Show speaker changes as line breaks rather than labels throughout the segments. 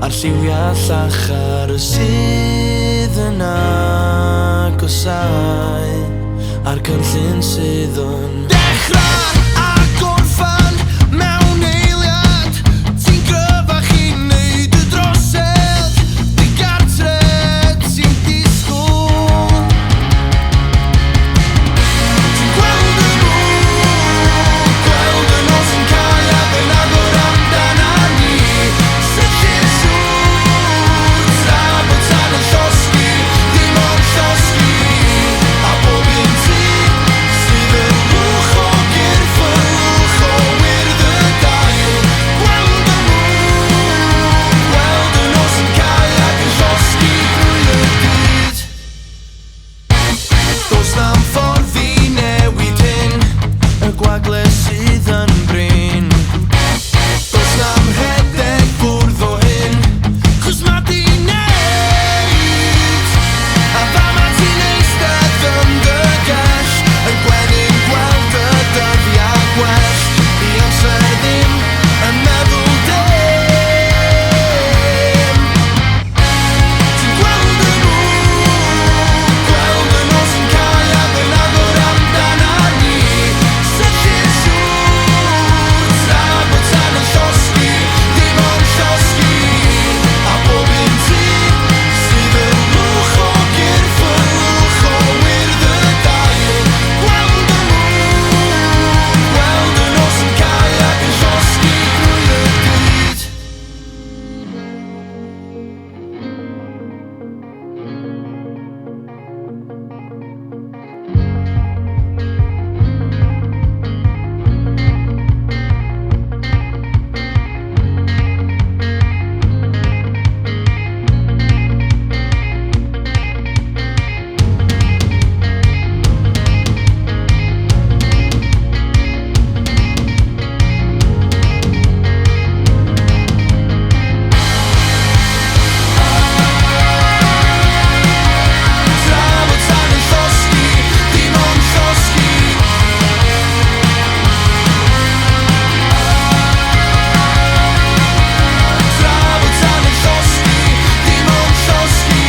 A'r lliwiau llachar sydd yn agosau, a'r cynllun sydd yn dechrau a gorffan mewn eiliad. Ti'n gryfach i neud y drosedd, di gartre ti'n disgwyl. Ti'n gweld y mwg, gweld y nos yn cau ac yn agor amdana ni. Sydyn siŵr, tra bod tan yn llosgi, dim ond llosgi. A bob un ti sydd yn lwch o gyrff, yn lwch o wyrdd y dail. Gweld y mwg, gweld y nos yn cau ac yn llosgi drwy y byd. Does na'm ffordd i newid hyn, y gwagle sydd yn brin. Does na'm rhedeg bwrdd o hyn, chos ma' di neud. A fama ti'n eistedd yn dy gell, yn gwenyn gweld y dyddiau gwell. Di amser ddim yn meddwl dim. Ti'n gweld y mwg, gweld y nos yn cau ac yn agor amdana ni. Sydyn siŵr, tra bod tan yn llosgi, dim ond llosgi. A bob un ti sydd yn lwch o gyrff, yn lwch o wyrdd y dail. Gweld y mwg, gweld y nos yn cau ac yn llosgi drwy y byd. Tra bod tan yn llosgi, dim ond llosgi. Tra bod tan yn llosgi, dim ond llosgi.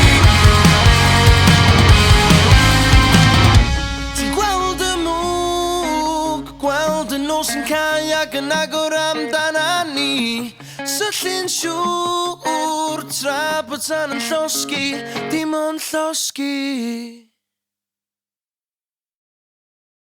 Ti'n gweld y mwg, gweld y nos yn cau ac yn agor amdana ni. Sydyn siŵr, tra bod tan yn llosgi, dim ond llosgi.